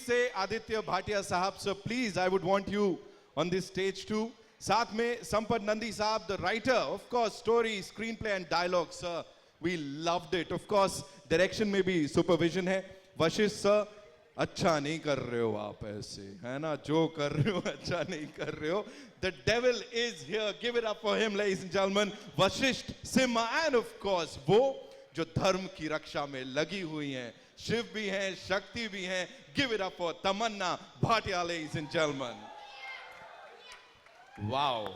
please say Aditya Bhatia Sahab, sir, please, I would want you on this stage too. साथ में संपत नंदी साहब, the writer, of course, story, screenplay and dialogue, sir. We loved it. Of course, direction में भी supervision है. Vashishtha sir, अच्छा नहीं कर रहे हो आप ऐसे, है ना? जो कर रहे हो अच्छा नहीं कर रहे हो. The devil is here. Give it up for him, ladies and gentlemen. Vashishth Simha, and of course, वो जो धर्म की रक्षा में लगी हुई हैं, शिव भी हैं, शक्ति भी हैं. Give it up for Tamanna Bhatia, ladies and gentlemen. Wow,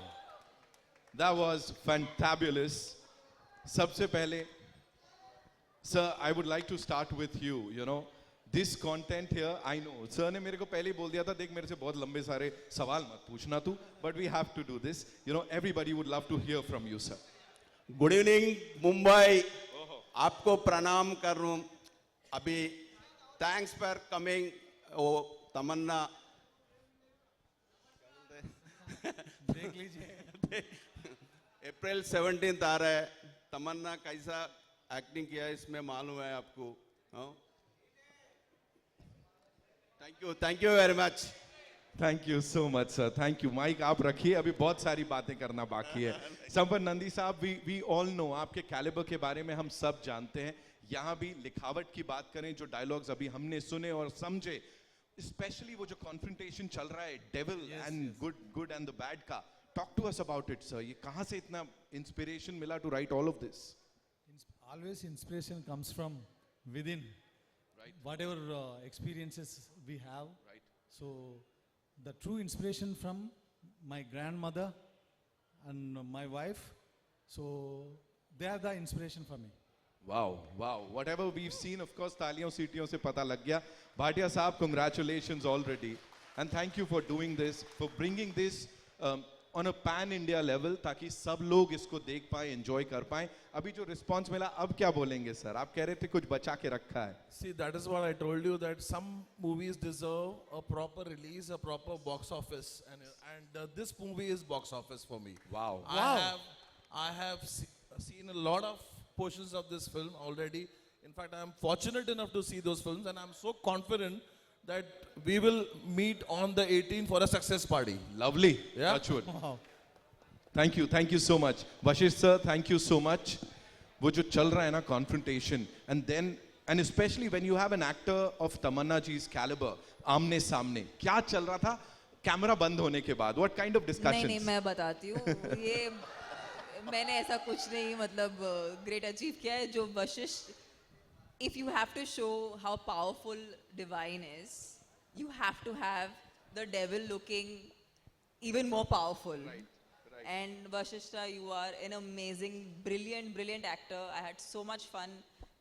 that was fantabulous. सबसे पहले, sir, I would like to start with you. You know, this content here, I know. Sir ने मेरे को पहले ही बोल दिया था, देख मेरे से बहुत लंबे सारे सवाल मत पूछना तू. But we have to do this. You know, everybody would love to hear from you, sir. Good evening Mumbai, आपको प्रणाम कर रहा हूँ. अभी थैंक्स फॉर कमिंग. ओ तमन्ना देख लीजिए, अप्रैल 17 आ रहा है. तमन्ना कैसा एक्टिंग किया है इसमें मालूम है आपको. Thank you very much. Thank you so much, sir. Thank you. Mike आप रखिए, अभी बहुत सारी बातें करना बाकी है. संपत नंदी साहब, we all know आपके कैलिबर के बारे में हम सब जानते हैं. यहाँ भी लिखावट की बात करें, जो डायलॉग्स अभी हमने सुने और समझे, स्पेशली वो जो कॉन्फ्रंटेशन चल रहा है devil and good and the bad का, talk to us about it sir. ये कहाँ से इतना इंस्पिरेशन मिला to write all of this? Always inspiration comes from within. Right. Whatever experiences we have. Right. So the true inspiration from my grandmother and my wife. So they are the inspiration for me. Wow, wow. Whatever we've seen, of course, तालियों सीटियों से पता लग गया. भाटिया साहब, congratulations already. And thank you for doing this, for bringing this on a pan-India level, ताकि सब लोग इसको देख पाएं, enjoy कर पाएं. अभी जो response मिला, अब क्या बोलेंगे सर? आप कह रहे थे कुछ बचा के रखा है. See, that is what I told you, that some movies deserve a proper release, a proper box office, and this movie is box office for me. Wow. I have seen a lot of portions of this film already. In fact, I am fortunate enough to see those films, and I am so confident that we will meet on the 18th for a success party. Lovely. Yeah. Touchwood. Wow. Thank you so much. Vashishth sir, thank you so much. वो जो चल रहा है ना confrontation, and especially when you have an actor of Tamanna ji's caliber, आमने सामने, क्या चल रहा था कैमरा बंद होने के बाद? What kind of discussions? नहीं मैं बताती हूँ. ये मैंने ऐसा कुछ नहीं मतलब ग्रेट अचीव किया है. जो Vashishtha, if you have to show how powerful divine is, you have to have the devil looking even more powerful. Right. And Vashishta, you are an amazing, brilliant actor. I had so much fun.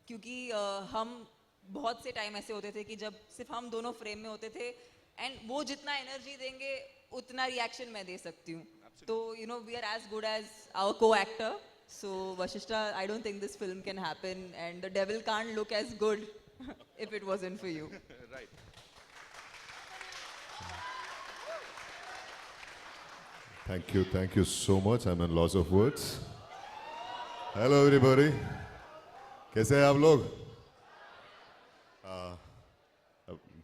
क्योंकि हम बहुत से time ऐसे होते थे कि जब सिर्फ हम दोनों फ्रेम में होते थे, and वो जितना एनर्जी देंगे उतना रिएक्शन मैं दे सकती हूँ. तो you know we are as good as our co-actor. So Vashishta, I don't think this film can happen, and the devil can't look as good if it wasn't for you. Right. Thank you so much. I'm at loss of words. Hello everybody. कैसे हैं आप लोग?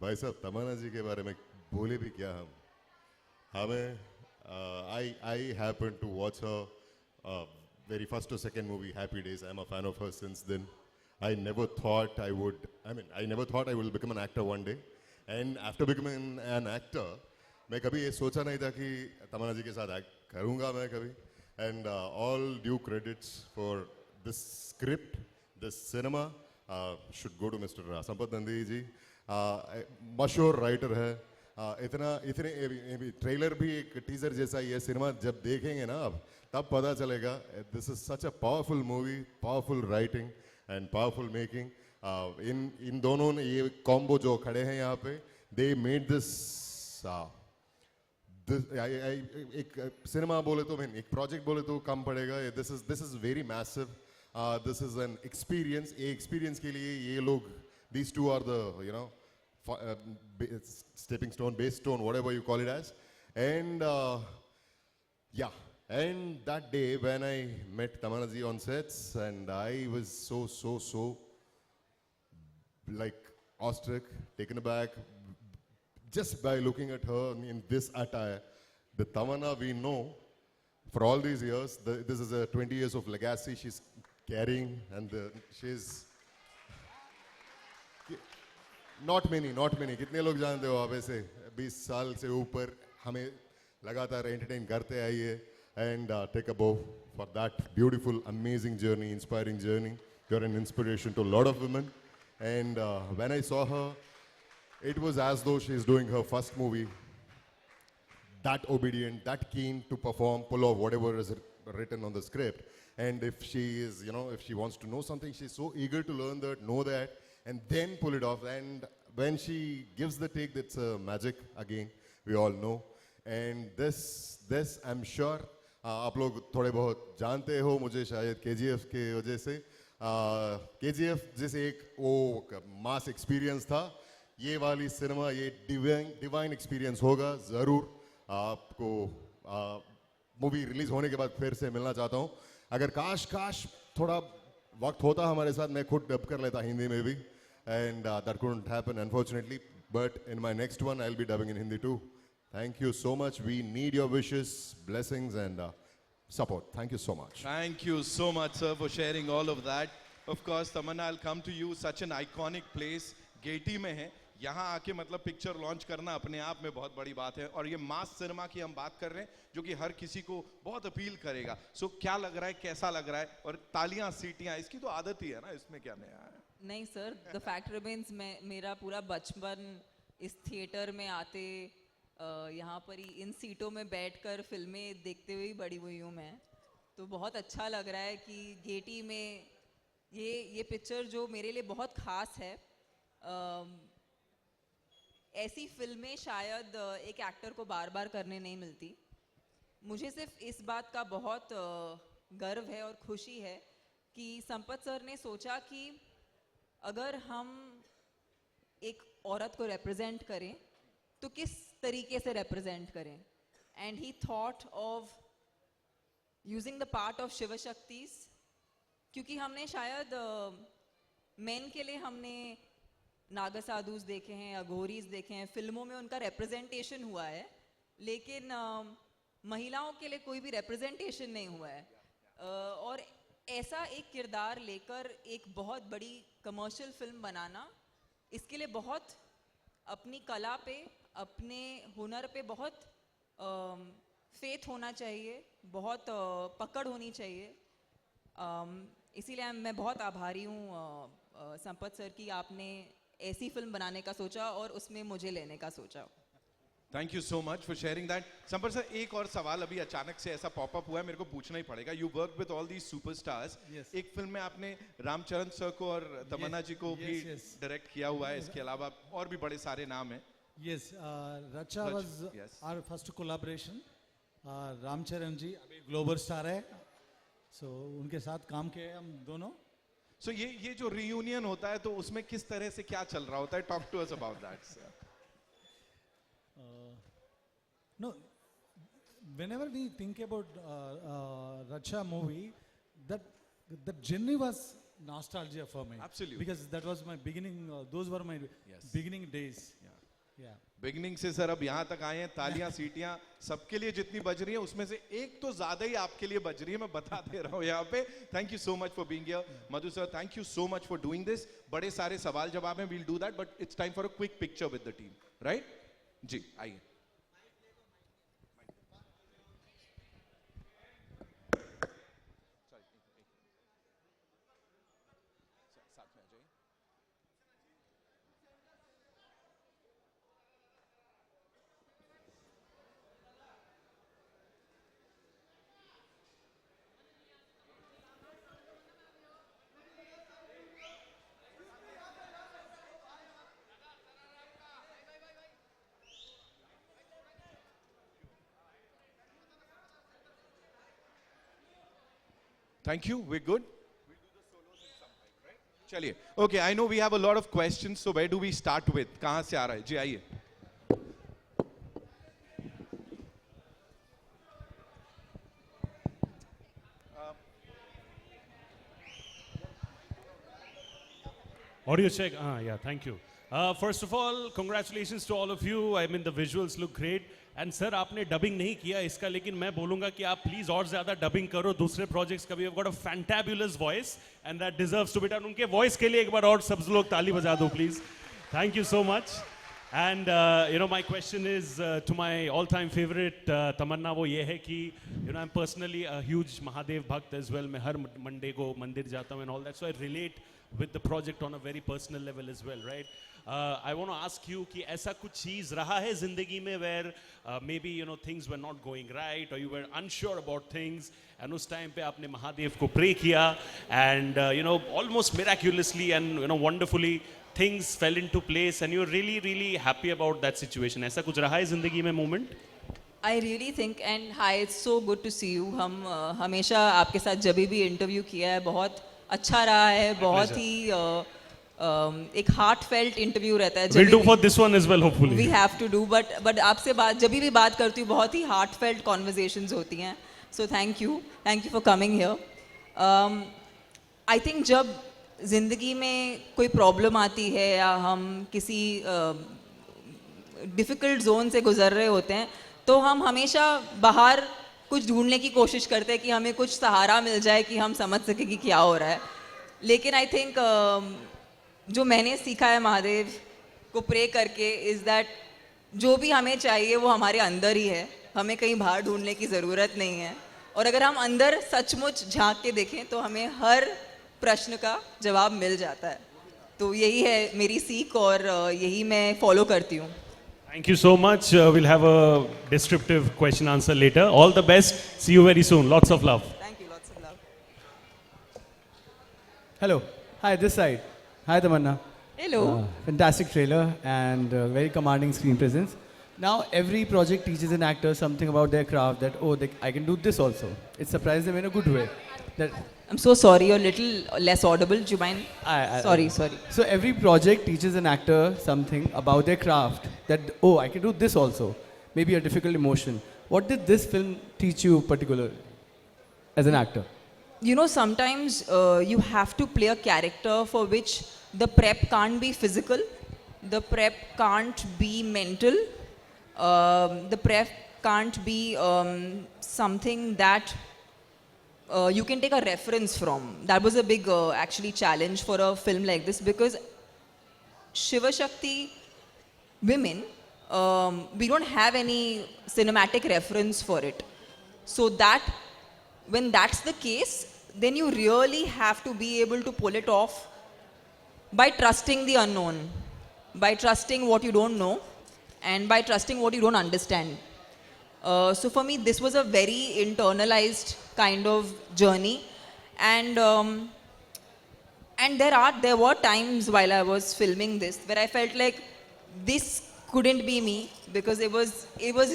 भाई साहब, तमन्ना जी के बारे में बोले भी क्या हम? हमें I happened to watch her very first or second movie, Happy Days. I'm a fan of her since then. I never thought I will become an actor one day. And after becoming an actor, मैं कभी ये सोचा नहीं था कि तमन्ना जी के साथ act करूँगा मैं कभी. And all due credits for this script, this cinema should go to Mr. Sampath Nandi ji. मशहूर राइटर है. इतने ट्रेलर भी एक टीजर जैसा ही है. सिनेमा जब देखेंगे ना आप, तब पता चलेगा. This is such a powerful movie, powerful writing and powerful making. इन दोनों ने ये कॉम्बो जो खड़े हैं यहाँ पे, दे मेड दिस एक सिनेमा बोले तो, एक प्रोजेक्ट बोले तो कम पड़ेगा. This is very massive. This is an experience. ये एक्सपीरियंस के लिए ये लोग, these two are the stepping stone, base stone, whatever you call it as. And and that day when I met Tamanna ji on sets, and I was so like awestruck, taken aback, just by looking at her in this attire, the Tamanna we know for all these years, this is a 20 years of legacy she's carrying, and she's not many. कितने लोग जानते हो आप ऐसे 20 साल से ऊपर हमें लगातार entertain करते आइए, and take a bow for that beautiful, amazing journey, inspiring journey. You're an inspiration to a lot of women, and when I saw her, it was as though she's doing her first movie. That obedient, that keen to perform, pull off whatever is written on the script. And if she is, if she wants to know something, she's so eager to learn that, know that, and then pull it off. And when she gives the take, that's magic again, we all know. And this I'm sure, आप लोग थोड़े बहुत जानते हो मुझे शायद KGF के वजह से, KGF जैसे एक वो मास एक्सपीरियंस था, ये वाली सिनेमा ये डिवाइन एक्सपीरियंस होगा ज़रूर. आपको मूवी रिलीज होने के बाद फिर से मिलना चाहता हूँ. अगर काश थोड़ा वक्त होता हमारे साथ, मैं खुद डब कर लेता हिंदी में भी, and that couldn't happen unfortunately, but in my next one I'll be dubbing in Hindi too. Thank you so much. We need your wishes, blessings and support. Thank you so much. Thank you so much, sir, for sharing all of that. Of course, Tamanna, I'll come to you. Such an iconic place, Getty में है. यहाँ आके मतलब picture launch करना अपने आप में बहुत बड़ी बात है, और ये मास सिनेमा की हम बात कर रहे हैं जो कि हर किसी को बहुत अपील करेगा. सो क्या लग रहा है, कैसा लग रहा है, और तालियां सीटियां इसकी तो आदत ही है ना, इसमें क्या नया है? नहीं सर, द फैक्ट रिमेन्स मेरा पूरा बचपन इस थिएटर में आते, यहाँ पर ही इन सीटों में बैठकर फिल्में देखते हुए ही बड़ी हुई हूँ मैं. तो बहुत अच्छा लग रहा है कि गेटी में ये पिक्चर जो मेरे लिए बहुत ख़ास है. ऐसी फिल्में शायद एक एक्टर को बार बार करने नहीं मिलती. मुझे सिर्फ इस बात का बहुत गर्व है और खुशी है कि संपत सर ने सोचा कि अगर हम एक औरत को रिप्रेजेंट करें तो किस तरीके से रिप्रेजेंट करें. And he thought of using the part of Shiv शक्तिस, क्योंकि हमने शायद मेन के लिए हमने नागासाधुस देखे हैं, अघोरीज देखे हैं, फिल्मों में उनका रिप्रेजेंटेशन हुआ है, लेकिन महिलाओं के लिए कोई भी रिप्रेजेंटेशन नहीं हुआ है. और ऐसा एक किरदार लेकर एक बहुत बड़ी कमर्शियल फिल्म बनाना, इसके लिए बहुत अपनी कला पे, अपने हुनर पे बहुत फेथ होना चाहिए, बहुत पकड़ होनी चाहिए. इसीलिए मैं बहुत आभारी हूँ संपत सर की, आपने ऐसी फिल्म बनाने का सोचा और उसमें मुझे लेने का सोचा. Thank you so much for sharing that. Sampath sir, एक और सवाल अभी अचानक से ऐसा पॉपअप हुआ है, मेरे को पूछना ही पड़ेगा. You work with all these superstars. Yes. एक फिल्म में आपने रामचरण सर को और तमन्ना जी को भी yes. डायरेक्ट किया हुआ है, इसके अलावा और भी बड़े सारे नाम हैं. Yes, Racha was yes. our first collaboration. Ramcharan जी अभी ग्लोबल स्टार है, so उनके साथ काम किए हम दोनों. सो ये जो रियूनियन होता है तो उसमें किस तरह से क्या चल रहा होता है? Talk to us about that sir. No, whenever we think about Racha movie, that journey was nostalgia for me. Absolutely. Because that was my beginning. Those were my beginning days. Yeah. Beginning से sir अब यहाँ तक आए हैं, तालियां सीटियां सबके लिए जितनी बज रही है उसमें से एक तो ज्यादा ही आपके लिए बज रही है, मैं बता दे रहा हूँ यहाँ पे. Thank you so much for being here. Madhu sir, thank you so much for doing this. बड़े सारे सवाल जवाब हैं, we'll do that, but it's time for a quick picture with the team, right? जी आइए. Thank you. We're good. We'll do the solos at some point, right? चलिए. Okay, I know we have a lot of questions, so where do we start with? कहाँ से आ रहा है? जी आइए. Audio check. Yeah, thank you. First of all, congratulations to all of you. I mean, the visuals look great. And sir, आपने dubbing नहीं किया इसका, लेकिन मैं बोलूँगा कि आप प्लीज़ और ज़्यादा डबिंग करो दूसरे प्रोजेक्ट्स का भी. You've got a fantabulous voice and that deserves to be done. उनके वॉइस के लिए एक बार और सब लोग ताली बजा दो please. Thank you so much. And my question is to my all-time favorite Tamanna. वो ये है कि I'm personally a huge Mahadev Bhakt as well. मैं हर Monday को मंदिर जाता हूँ and all that. So I relate with the project on a very personal level as well, right? I want to ask you कि ऐसा कुछ चीज़ रहा है ज़िंदगी में where maybe things were not going right or you were unsure about things and उस time पे आपने महादेव को pray किया and almost miraculously and wonderfully things fell into place and you're really really happy about that situation. ऐसा कुछ रहा है ज़िंदगी में moment? I really think and hi, it's so good to see you. हम हमेशा आपके साथ जब भी इंटरव्यू किया है बहुत अच्छा रहा है, बहुत ही एक heartfelt इंटरव्यू रहता है. We'll do for this one as well, hopefully. We have to do, but आपसे बात जब भी बात करती हूँ बहुत ही heartfelt conversations होती हैं. So thank you for coming here. I think जब ज़िंदगी में कोई प्रॉब्लम आती है या हम किसी डिफ़िकल्ट जोन से गुजर रहे होते हैं तो हम हमेशा बाहर कुछ ढूंढने की कोशिश करते हैं कि हमें कुछ सहारा मिल जाए कि हम समझ सकें कि क्या हो रहा है. लेकिन आई थिंक जो मैंने सीखा है महादेव को प्रे करके इज़ दैट जो भी हमें चाहिए वो हमारे अंदर ही है, हमें कहीं बाहर ढूंढने की ज़रूरत नहीं है. और अगर हम अंदर सचमुच झांक के देखें तो हमें हर प्रश्न का जवाब मिल जाता है. तो यही है मेरी सीख और यही मैं फॉलो करती हूँ. Thank you so much. We'll have a descriptive question answer later. All the best. See you very soon. Lots of love. Thank you, lots of love. Hello. Hi, this side. Hi, Tamanna. Hello. Fantastic trailer and very commanding screen presence. Now, every project teaches an actor something about their craft that, I can do this also. It surprises them in a good way. That I'm so sorry, you're a little less audible. Do you mind? Sorry. So every project teaches an actor something about their craft that, I can do this also. Maybe a difficult emotion. What did this film teach you particularly as an actor? Sometimes you have to play a character for which the prep can't be physical, the prep can't be mental, the prep can't be something that you can take a reference from. That was a big actually challenge for a film like this because Shiva Shakti women, we don't have any cinematic reference for it. So that when that's the case, then you really have to be able to pull it off by trusting the unknown, by trusting what you don't know, and by trusting what you don't understand. So for me, this was a very internalized kind of journey, and there were times while I was filming this where I felt like this couldn't be me because it was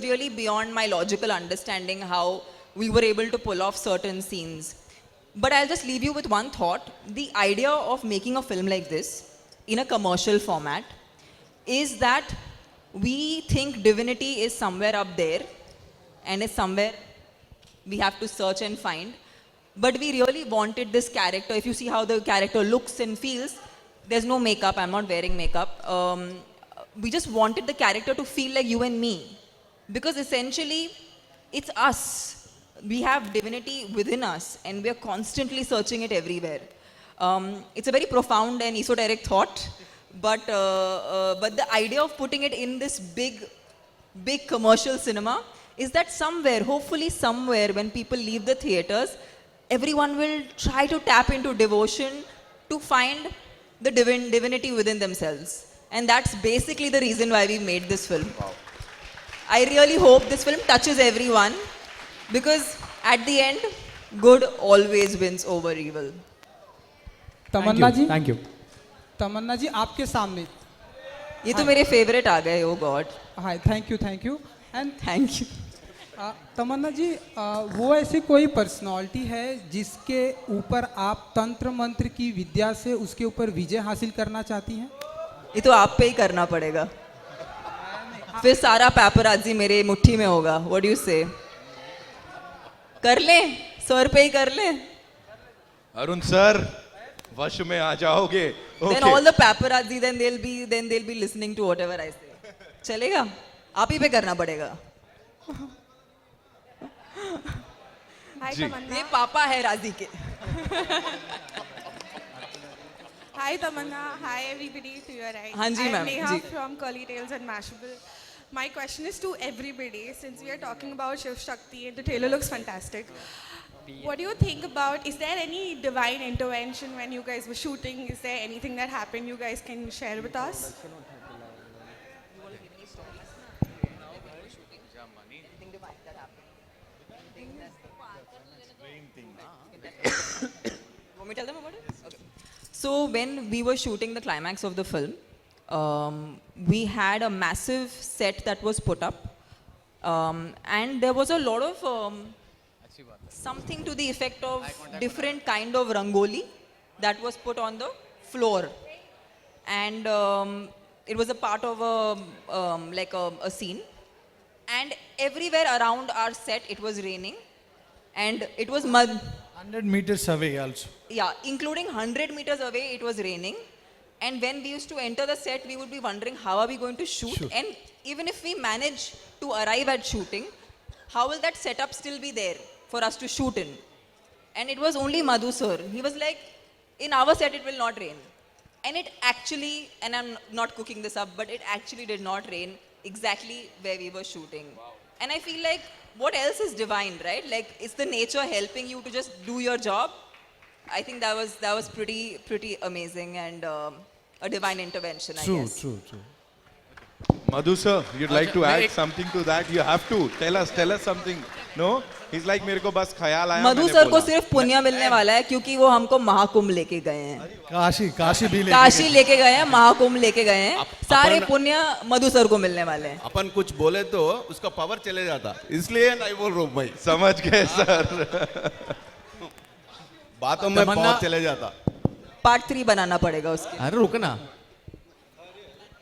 really beyond my logical understanding how we were able to pull off certain scenes. But I'll just leave you with one thought. The idea of making a film like this in a commercial format is that we think divinity is somewhere up there and is somewhere we have to search and find. But we really wanted this character. If you see how the character looks and feels, there's no makeup. I'm not wearing makeup. We just wanted the character to feel like you and me. Because essentially, it's us. We have divinity within us and we are constantly searching it everywhere. It's a very profound and esoteric thought. But the idea of putting it in this big commercial cinema is that somewhere, hopefully somewhere, when people leave the theaters, everyone will try to tap into devotion to find the divinity within themselves. And that's basically the reason why we made this film. Wow. I really hope this film touches everyone because at the end, good always wins over evil. Tamannaah ji, Thank you. तमन्ना जी आपके सामने. ये तो मेरे favourite आ गए. Oh God. Hi, thank you. And Thank you. तमन्ना जी, वो ऐसी कोई personality है जिसके ऊपर आप तंत्र मंत्र की विद्या से उसके ऊपर विजय हासिल करना चाहती हैं? ये तो आप पे ही करना पड़ेगा. फिर सारा पैपराजी मेरे मुट्ठी में होगा. What do you say? कर ले, सर पे ही कर ले. Arun sir, वश में आ जाओगे. Then all the paparazzi, then they'll be listening to whatever I say. चलेगा? आप ही पे करना पड़ेगा. Hi जी. Tamanna. ये पापा है राजी के. Hi Tamanna. Hi everybody to your right. हाँ जी, I'm ma'am. Neha ji. from Curly Tales and Mashable. My question is to everybody, since we are talking about Shiv Shakti and the trailer looks fantastic. What do you think about, is there any divine intervention when you guys were shooting? Is there anything that happened you guys can share with us? Want me to tell them about it? Okay. So when we were shooting the climax of the film, we had a massive set that was put up, and there was a lot of something to the effect of different kind of rangoli that was put on the floor, and it was a part of a scene, and everywhere around our set it was raining, and it was mud. 100 meters away also. Yeah, including 100 meters away, it was raining. And when we used to enter the set, we would be wondering how are we going to shoot? And even if we manage to arrive at shooting, how will that setup still be there for us to shoot in? And it was only Madhu sir. He was like, in our set, it will not rain. And it actually, and I'm not cooking this up, but it actually did not rain exactly where we were shooting. And I feel like, what else is divine, right? Like, it's the nature helping you to just do your job. I think that was pretty amazing and a divine intervention, I guess. True. Madhu sir, you'd like to add something to that? You have to. Tell us something. No? He's like, मेरे को बस ख्याल आया. मधु मैंने sir को बोला. सिर्फ पुण्य मिलने वाला है क्योंकि वो हमको महाकुंभ लेके गए हैं. काशी भी काशी लेके गए हैं, महाकुंभ लेके गए हैं. सारे पुण्य मधु सर को मिलने वाले हैं. अपन कुछ बोले तो उसका पावर चले जाता, इसलिए नहीं बोल रहा हूँ भाई. समझ गए सर. बातों में पावर चले जाता. पार्ट 3 बनाना पड़ेगा उसके. अरे रुकना.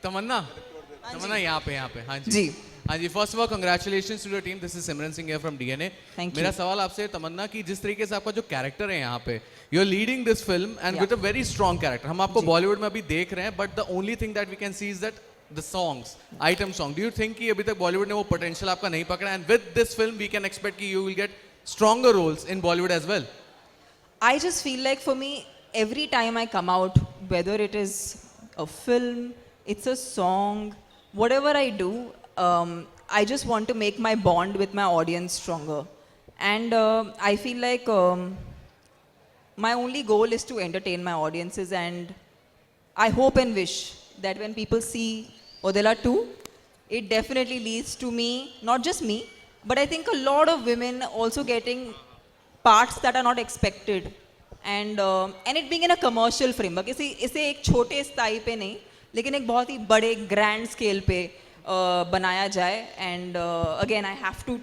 तमन्ना यहाँ पे हाँ जी. हाँ जी, first of all congratulations to your team. This is Simran Singh here from DNA. Thank मेरा you. सवाल आपसे तमन्ना कि जिस तरीके से आपका जो कैरेक्टर है यहाँ पे, you are leading this film and with a very strong character. हम आपको बॉलीवुड में अभी देख रहे हैं, but the only thing that we can see is that the songs, item song. Do you think कि अभी तक बॉलीवुड ने वो पोटेंशियल आपका नहीं पकड़ा, and with this film we can expect कि you will get stronger roles in Bollywood as well? I just feel like for me, every time I come out, whether it is a film, it's a song, whatever I do, I just want to make my bond with my audience stronger. And I feel like my only goal is to entertain my audiences, and I hope and wish that when people see Odela 2, it definitely leads to me, not just me, but I think a lot of women also getting parts that are not expected, and it being in a commercial framework. इसे एक छोटे स्थाई पे नहीं, लेकिन एक बहुत ही बड़े grand scale पे बनाया जाए. And again, I have to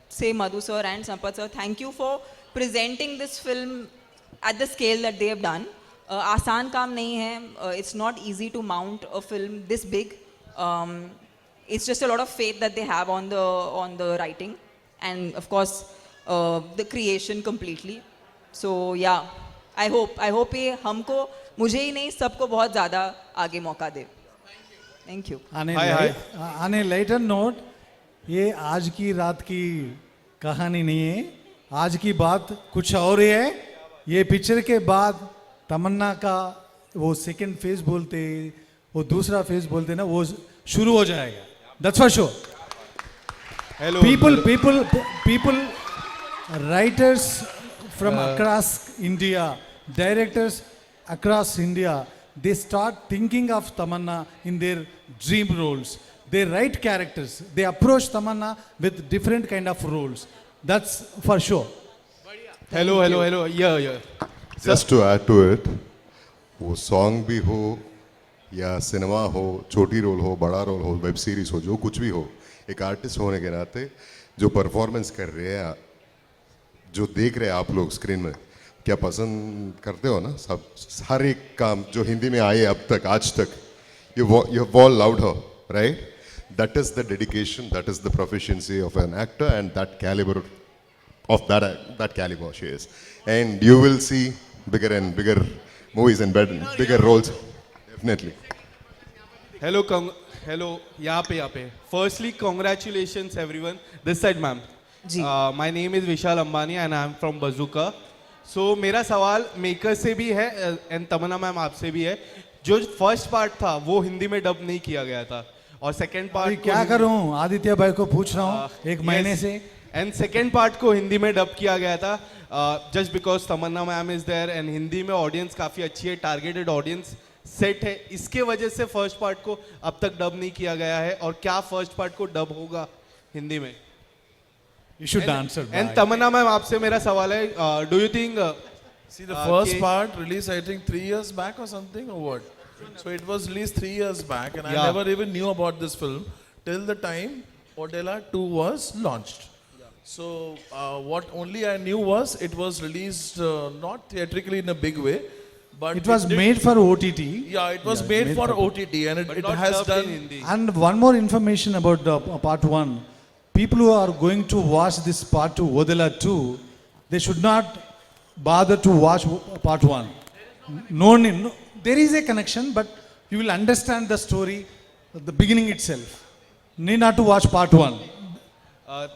say Madhu sir and Sampath sir, thank you for presenting this film at the scale that they have done. आसान काम नहीं है. It's not easy to mount a film this big. It's just a lot of faith that they have on the writing, and of course the creation completely. So yeah, I hope ये हमको, मुझे ही नहीं, सबको बहुत ज़्यादा आगे मौका दे. Thank you. आने लाइटर नोट, ये आज की रात की कहानी नहीं है. आज की बात कुछ और ही है. ये पिक्चर के बाद तमन्ना का वो सेकंड फेज बोलते, वो दूसरा फेज बोलते ना, वो शुरू हो जाएगा. That's for sure. Hello. People, writers from across India, directors across India, they start thinking of Tamanna in their dream roles. They write characters. They approach Tamanna with different kind of roles. That's for sure. Hello. Yeah. Just to add to it, वो song भी हो या cinema हो, छोटी role हो, बड़ा role हो, web series हो, जो कुछ भी हो, एक आर्टिस्ट होने के नाते जो परफॉर्मेंस कर रहे हैं, जो देख रहे हैं आप लोग स्क्रीन में, क्या पसंद करते हो ना सब? हर एक काम जो हिंदी में आए अब तक, आज तक, you have all loved her, right? That is the dedication, that is the proficiency of an actor, and that caliber of that caliber she is. And you will see bigger and bigger movies and bigger roles. Definitely. Hello, यहाँ पे. Firstly, congratulations everyone. This side, ma'am. My name is Vishal Ambani and I am from Bazooka. So मेरा सवाल maker से भी है and Tamannaah ma'am आपसे भी है. जो फर्स्ट पार्ट था वो हिंदी में डब नहीं किया गया था और सेकंड अभी पार्ट क्या करूं, आदित्य भाई को पूछ रहा हूं एक महीने से. एंड सेकेंड पार्ट को हिंदी में डब किया गया था just because Tamannaah ma'am is there and Hindi में ऑडियंस काफ़ी अच्छी है, टारगेटेड ऑडियंस सेट है, इसके वजह से फर्स्ट पार्ट को अब तक डब नहीं किया गया है. और क्या फर्स्ट पार्ट को डब होगा हिंदी में? You should answer. And Tamannaah ma'am आपसे मेरा सवाल है, do you think See, the first part released, I think, 3 years back or something, or what? So it was released 3 years back, and I Yeah. never even knew about this film till the time Odella 2 was launched. So what only I knew was it was released not theatrically in a big way, but It was did- made for OTT. Yeah, it was made for OTT, and it not has dubbed in done. Hindi? And one more information about the part 1. People who are going to watch this part 2, Odella 2, they should not bother to watch part 1. No need. No, there is a connection, but you will understand the story at the beginning itself. Need not to watch part 1.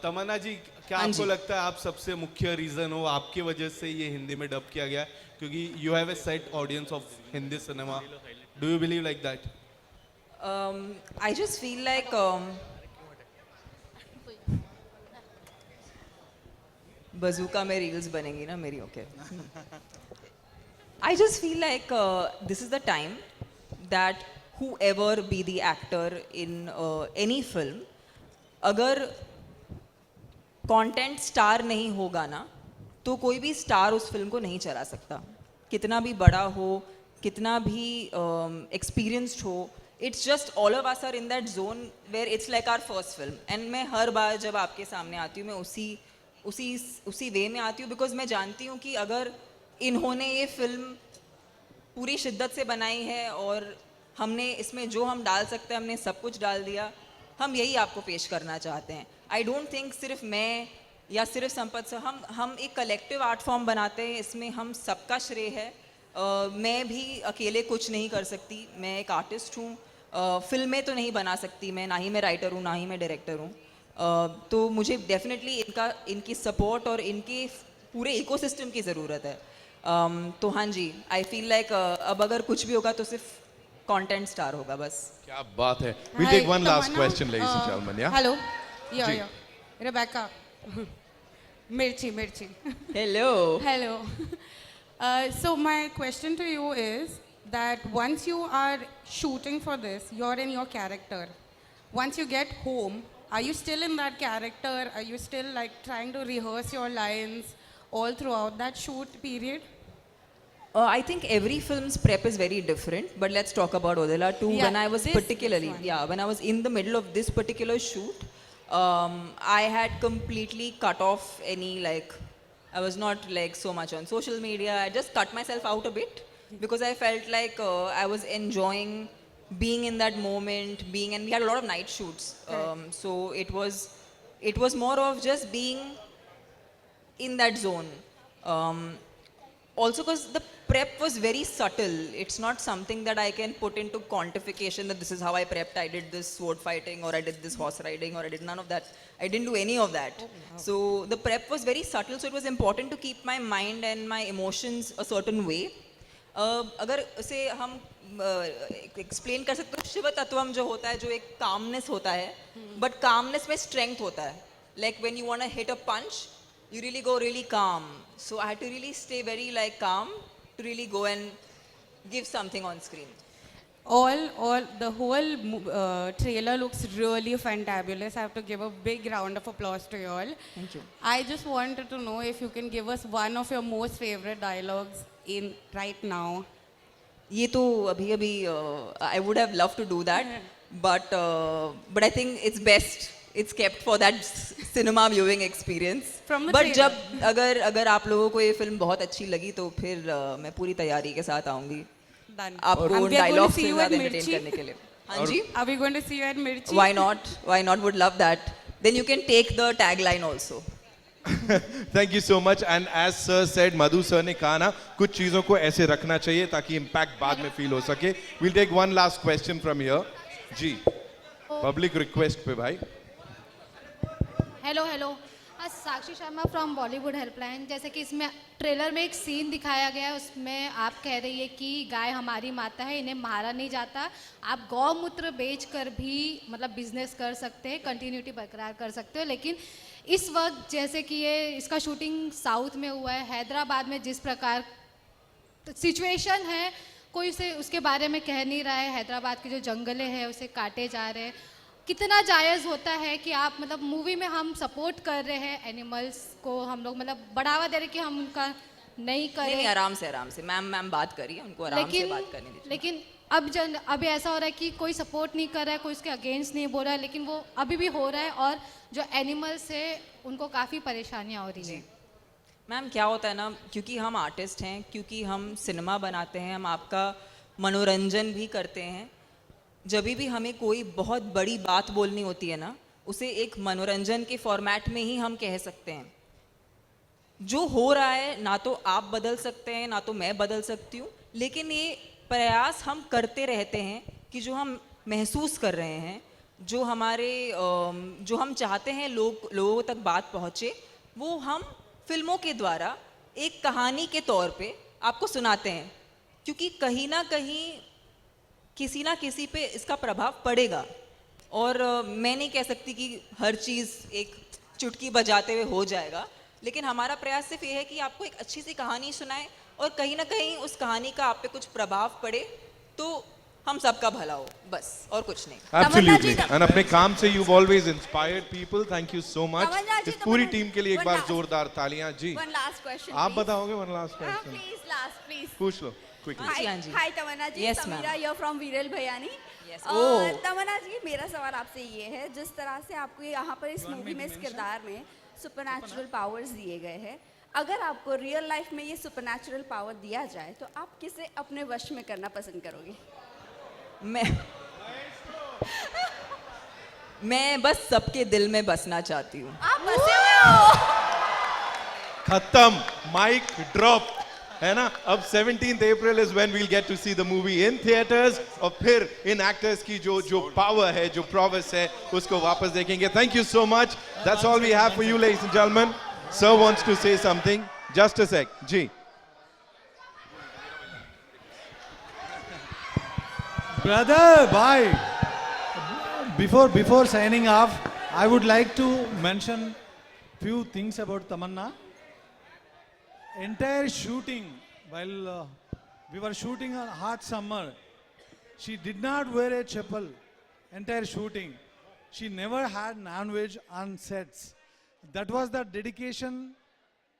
तमन्ना जी क्या हाँ आपको जी। लगता है आप सबसे मुख्य reason हो आपकी वजह से ये हिंदी में डब किया गया क्योंकि you have a set audience of Hindi cinema, do you believe like that? I just feel like बजूका में रील्स बनेंगी ना मेरी. Okay. I just feel like this is the time that whoever be the actor in any film, अगर content star नहीं होगा ना तो कोई भी स्टार उस फिल्म को नहीं चला सकता, कितना भी बड़ा हो, कितना भी एक्सपीरियंस्ड हो. It's just all of us are in that zone where it's like our first film. And मैं हर बार जब आपके सामने आती हूँ मैं उसी वे में आती हूँ बिकॉज मैं जानती हूँ कि अगर इन्होंने ये फिल्म पूरी शिद्दत से बनाई है और हमने इसमें जो हम डाल सकते हैं हमने सब कुछ डाल दिया, हम यही आपको पेश करना चाहते हैं. आई डोंट थिंक सिर्फ मैं या सिर्फ संपत सर, हम एक कलेक्टिव आर्ट फॉर्म बनाते हैं, इसमें हम सबका श्रेय है. मैं भी अकेले कुछ नहीं कर सकती, मैं एक आर्टिस्ट हूँ, फिल्में तो नहीं बना सकती मैं, ना ही मैं राइटर हूँ ना ही मैं डायरेक्टर हूँ. तो मुझे डेफिनेटली इनकी सपोर्ट और इनके पूरे इकोसिस्टम की ज़रूरत है. तो हाँ जी, आई फील लाइक अब अगर कुछ भी होगा तो सिर्फ कंटेंट स्टार होगा बस. क्या बात है. We'll take one last question, ladies and gentlemen. Yeah. Hello. Yeah. Rebecca. Mirchi. Hello. Hello. So my question to you is that once you are shooting for this, you're in your character. Once you get home, are you still in that character? Are you still like trying to rehearse your lines all throughout that shoot period? I think every film's prep is very different, but let's talk about Odella 2. Yeah, When I was this particularly, one. when I was in the middle of this particular shoot, I had completely cut off any I was not so much on social media. I just cut myself out a bit because I felt like I was enjoying being in that moment, and we had a lot of night shoots. So it was more of just being in that zone. Also because the prep was very subtle. It's not something that I can put into quantification that this is how I prepped. I did this sword fighting or I did this horse riding or I did none of that. I didn't do any of that. So the prep was very subtle, so it was important to keep my mind and my emotions a certain way. अगर उसे हम explain कर सकते हो, शिव तत्वम जो होता है, जो एक कामनेस होता है, बट कामनेस में स्ट्रेंथ होता है. Like when you want to hit a punch, you really go really calm. So I had to really stay very calm to really go and give something on screen. The whole trailer looks really fantabulous. I have to give a big round of applause to you all. Thank you. I just wanted to know if you can give us one of your most favorite dialogues in right now. ये तो अभी I would have loved to do that, but I think it's best. It's kept for that cinema viewing experience. From the But trailer. जब अगर आप लोगों को ये film बहुत अच्छी लगी तो फिर मैं पूरी तैयारी के साथ आऊंगी Done. आपको And we are going to dialogue see के you साथ at एंटरटेन Mirchi. करने के लिए. हाँ जी. Are we going to see you at Mirchi? Why not? Would love that. Then you can take the tagline also. Thank you so much. And as sir said, Madhu sir ने कहा ना कुछ चीजों को ऐसे रखना चाहिए ताकि impact बाद में feel हो सके. We'll take one last question from here. Ji, public request पे भाई. Hello hello Sakshi Sharma from Bollywood helpline. जैसे कि इसमें ट्रेलर में एक सीन दिखाया गया है, उसमें आप कह रही है कि गाय हमारी माता है, इन्हें मारा नहीं जाता. आप गौमूत्र बेचकर भी मतलब बिजनेस कर सकते हैं, कंटिन्यूटी बरकरार कर सकते हो. लेकिन इस वक्त जैसे कि ये इसका शूटिंग साउथ में हुआ है, हैदराबाद में जिस प्रकार सिचुएशन है, कोई उसे उसके बारे में कह नहीं रहा है. हैदराबाद के जो जंगले हैं उसे काटे जा रहे हैं. कितना जायज़ होता है कि आप मतलब मूवी में हम सपोर्ट कर रहे हैं एनिमल्स को, हम लोग मतलब बढ़ावा दे रहे हैं कि हम उनका नहीं करें. नहीं, आराम से मैम बात करिए, उनको आराम से बात करने दीजिए. लेकिन अभी ऐसा हो रहा है कि कोई सपोर्ट नहीं कर रहा है, कोई उसके अगेंस्ट नहीं बोल रहा है, लेकिन वो अभी भी हो रहा है और जो एनिमल्स है उनको काफ़ी परेशानियाँ हो रही हैं. मैम क्या होता है ना, क्योंकि हम आर्टिस्ट हैं, क्योंकि हम सिनेमा बनाते हैं, हम आपका मनोरंजन भी करते हैं. जब भी हमें कोई बहुत बड़ी बात बोलनी होती है ना, उसे एक मनोरंजन के फॉर्मेट में ही हम कह सकते हैं. जो हो रहा है ना तो आप बदल सकते हैं ना तो मैं बदल सकती हूँ, लेकिन ये प्रयास हम करते रहते हैं कि जो हम महसूस कर रहे हैं, जो हम चाहते हैं लोगों तक बात पहुँचे, वो हम फिल्मों के द्वारा एक कहानी के तौर पे आपको सुनाते हैं. क्योंकि कहीं ना कहीं किसी ना किसी पे इसका प्रभाव पड़ेगा. और मैं नहीं कह सकती कि हर चीज़ एक चुटकी बजाते हुए हो जाएगा, लेकिन हमारा प्रयास सिर्फ ये है कि आपको एक अच्छी सी कहानी सुनाए और कहीं ना कहीं उस कहानी का आप पे कुछ प्रभाव पड़े तो हम सबका भला हो, बस और कुछ नहीं. Absolutely. And अपने काम से you've always inspired people. Thank you so much. इस पूरी टीम के लिए एक बार जोरदार तालियां. जी, One last question. आप बताओगे one last question. Please, last, please. पूछ लो quickly. Hi, Tamanna ji. Yes, ma'am. Samira here from Viral Bhayani. Yes. तमन्ना जी, मेरा सवाल आपसे ये है, जिस तरह से आपको यहाँ पर इस मूवी में, इस किरदार में सुपरनैचुरल पावर्स दिए गए हैं, अगर आपको रियल लाइफ में ये सुपरनैचुरल पावर दिया जाए तो आप किसे अपने वश में करना पसंद करोगे? मैं बस सबके दिल में बसना चाहती हूँ. आप बसे हुए हो. खत्म, माइक ड्रॉप, है ना. अब 17th April is when we'll get to see the movie in theaters. और फिर इन एक्टर्स की जो पावर है, जो prowess है, उसको वापस देखेंगे. Thank you so much. That's all we have for you, ladies and gentlemen. Sir wants to say something. Just a sec. Ji. Brother, bye. Before signing off, I would like to mention few things about Tamanna. Entire shooting, while we were shooting on hot summer, she did not wear a chappal. Entire shooting, she never had non-veg on sets. That was the dedication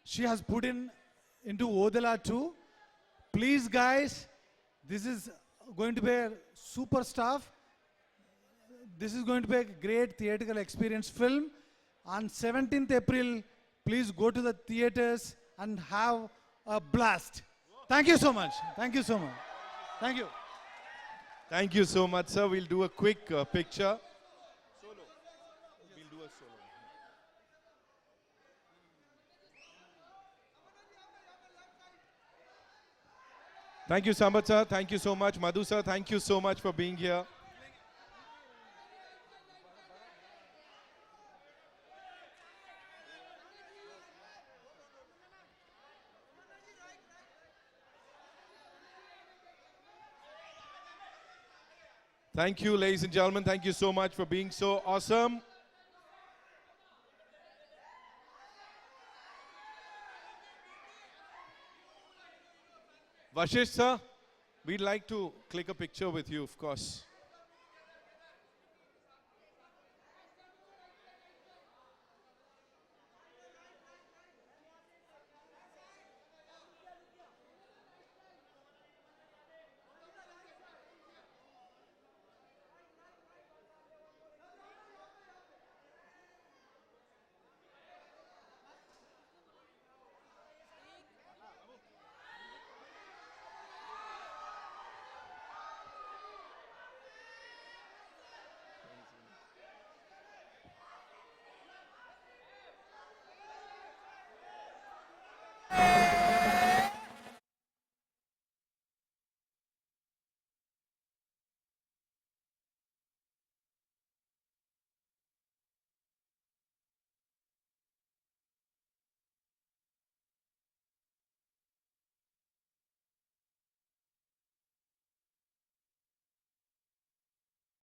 she has put into Odala too. Please, guys, this is going to be a super stuff. This is going to be a great theatrical experience film. On 17th April, please go to the theaters and have a blast. Thank you so much. Thank you so much. Thank you. Thank you so much, sir. We'll do a quick picture. Solo. We'll do a solo. Thank you, Sambat sir. Thank you so much. Madhu sir, thank you so much for being here. Thank you, ladies and gentlemen. Thank you so much for being so awesome. Vashish sir, we'd like to click a picture with you, of course.